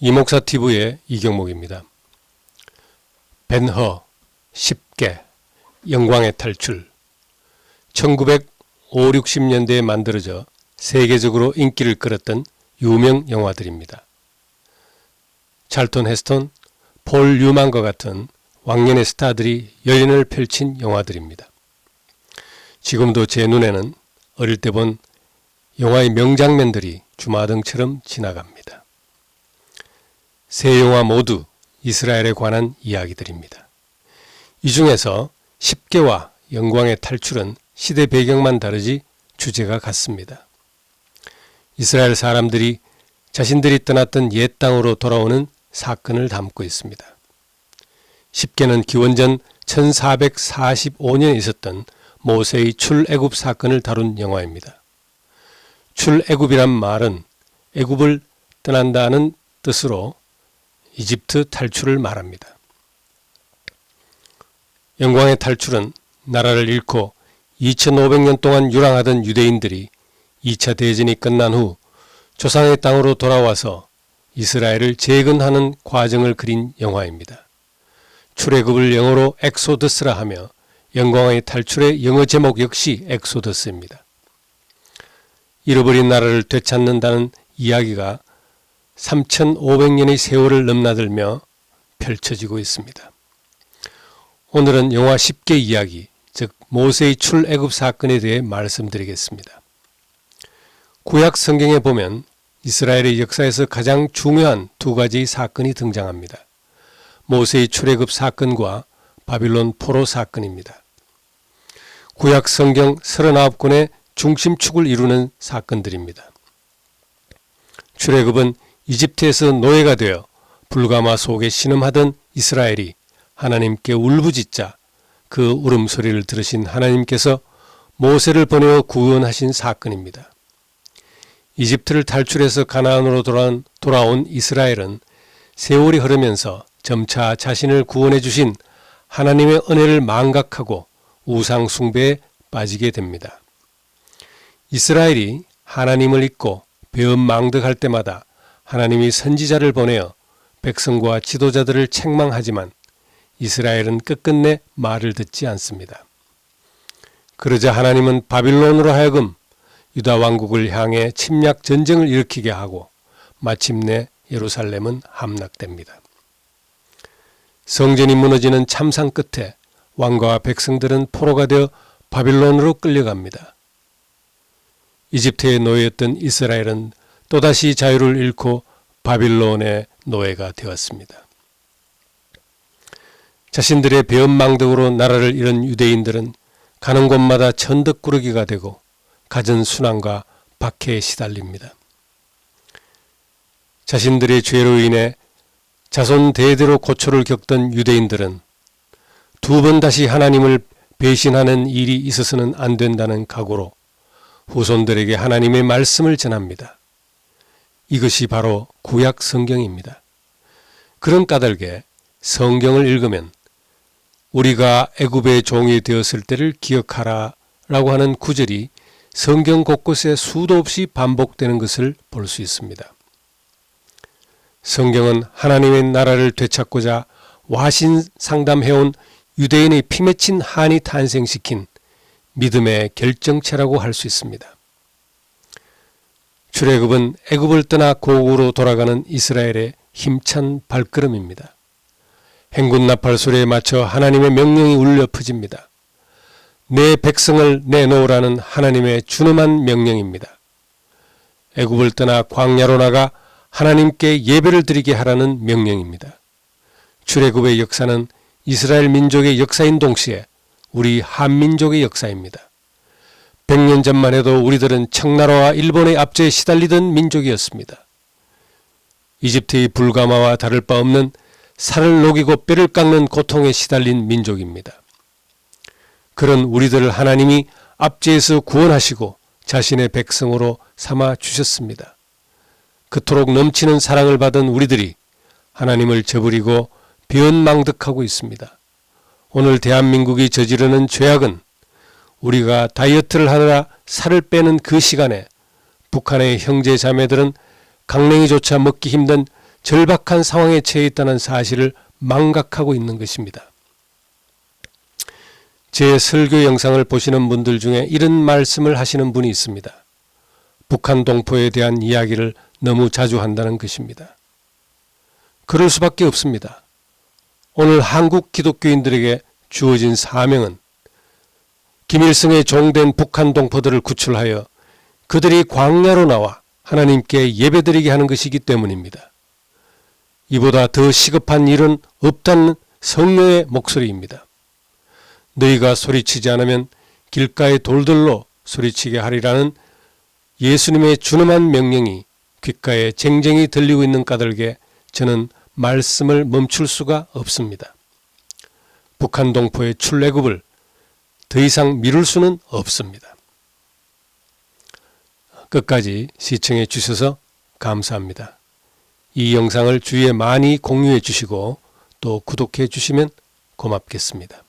이목사 TV의 이경목입니다. 벤허 10개 영광의 탈출 1950, 60년대에 만들어져 세계적으로 인기를 끌었던 유명 영화들입니다. 찰턴 헤스턴, 폴 뉴만과 같은 왕년의 스타들이 열연을 펼친 영화들입니다. 지금도 제 눈에는 어릴 때 본 영화의 명장면들이 주마등처럼 지나갑니다. 세 영화 모두 이스라엘에 관한 이야기들입니다. 이 중에서 10개와 영광의 탈출은 시대 배경만 다르지 주제가 같습니다. 이스라엘 사람들이 자신들이 떠났던 옛 땅으로 돌아오는 사건을 담고 있습니다. 10개는 기원전 1445년에 있었던 모세의 출애굽 사건을 다룬 영화입니다. 출애굽이란 말은 애굽을 떠난다는 뜻으로 이집트 탈출을 말합니다. 영광의 탈출은 나라를 잃고 2500년 동안 유랑하던 유대인들이 2차 대전이 끝난 후 조상의 땅으로 돌아와서 이스라엘을 재건하는 과정을 그린 영화입니다. 출애굽을 영어로 엑소더스라 하며 영광의 탈출의 영어 제목 역시 엑소더스입니다. 잃어버린 나라를 되찾는다는 이야기가 3500년의 세월을 넘나들며 펼쳐지고 있습니다. 오늘은 영화 10개 이야기, 즉 모세의 출애굽 사건에 대해 말씀드리겠습니다. 구약 성경에 보면 이스라엘의 역사에서 가장 중요한 두 가지 사건이 등장합니다. 모세의 출애굽 사건과 바빌론 포로 사건입니다. 구약 성경 39권의 중심축을 이루는 사건들입니다. 출애굽은 이집트에서 노예가 되어 불가마 속에 신음하던 이스라엘이 하나님께 울부짖자 그 울음소리를 들으신 하나님께서 모세를 보내어 구원하신 사건입니다. 이집트를 탈출해서 가나안으로 돌아온 이스라엘은 세월이 흐르면서 점차 자신을 구원해 주신 하나님의 은혜를 망각하고 우상 숭배에 빠지게 됩니다. 이스라엘이 하나님을 잊고 배은망덕할 때마다 하나님이 선지자를 보내어 백성과 지도자들을 책망하지만 이스라엘은 끝끝내 말을 듣지 않습니다. 그러자 하나님은 바빌론으로 하여금 유다 왕국을 향해 침략 전쟁을 일으키게 하고 마침내 예루살렘은 함락됩니다. 성전이 무너지는 참상 끝에 왕과 백성들은 포로가 되어 바빌론으로 끌려갑니다. 이집트의 노예였던 이스라엘은 또다시 자유를 잃고 바빌론의 노예가 되었습니다. 자신들의 배은망덕으로 나라를 잃은 유대인들은 가는 곳마다 천덕꾸러기가 되고 갖은 순환과 박해에 시달립니다. 자신들의 죄로 인해 자손 대대로 고초를 겪던 유대인들은 두 번 다시 하나님을 배신하는 일이 있어서는 안 된다는 각오로 후손들에게 하나님의 말씀을 전합니다. 이것이 바로 구약 성경입니다. 그런 까닭에 성경을 읽으면 우리가 애굽의 종이 되었을 때를 기억하라 라고 하는 구절이 성경 곳곳에 수도 없이 반복되는 것을 볼 수 있습니다. 성경은 하나님의 나라를 되찾고자 와신 상담해온 유대인의 피 맺힌 한이 탄생시킨 믿음의 결정체라고 할 수 있습니다. 출애굽은 애굽을 떠나 고국으로 돌아가는 이스라엘의 힘찬 발걸음입니다. 행군 나팔 소리에 맞춰 하나님의 명령이 울려 퍼집니다. 내 백성을 내놓으라는 하나님의 준엄한 명령입니다. 애굽을 떠나 광야로 나가 하나님께 예배를 드리게 하라는 명령입니다. 출애굽의 역사는 이스라엘 민족의 역사인 동시에 우리 한민족의 역사입니다. 100년 전만 해도 우리들은 청나라와 일본의 압제에 시달리던 민족이었습니다. 이집트의 불가마와 다를 바 없는 살을 녹이고 뼈를 깎는 고통에 시달린 민족입니다. 그런 우리들을 하나님이 압제에서 구원하시고 자신의 백성으로 삼아 주셨습니다. 그토록 넘치는 사랑을 받은 우리들이 하나님을 저버리고 배은망덕하고 있습니다. 오늘 대한민국이 저지르는 죄악은 우리가 다이어트를 하느라 살을 빼는 그 시간에 북한의 형제 자매들은 강냉이조차 먹기 힘든 절박한 상황에 처해 있다는 사실을 망각하고 있는 것입니다. 제 설교 영상을 보시는 분들 중에 이런 말씀을 하시는 분이 있습니다. 북한 동포에 대한 이야기를 너무 자주 한다는 것입니다. 그럴 수밖에 없습니다. 오늘 한국 기독교인들에게 주어진 사명은 김일성의 종된 북한 동포들을 구출하여 그들이 광야로 나와 하나님께 예배드리게 하는 것이기 때문입니다. 이보다 더 시급한 일은 없다는 성령의 목소리입니다. 너희가 소리치지 않으면 길가의 돌들로 소리치게 하리라는 예수님의 준엄한 명령이 귓가에 쟁쟁이 들리고 있는 까닭에 저는 말씀을 멈출 수가 없습니다. 북한 동포의 출애굽을 더 이상 미룰 수는 없습니다. 끝까지 시청해 주셔서 감사합니다. 이 영상을 주위에 많이 공유해 주시고 또 구독해 주시면 고맙겠습니다.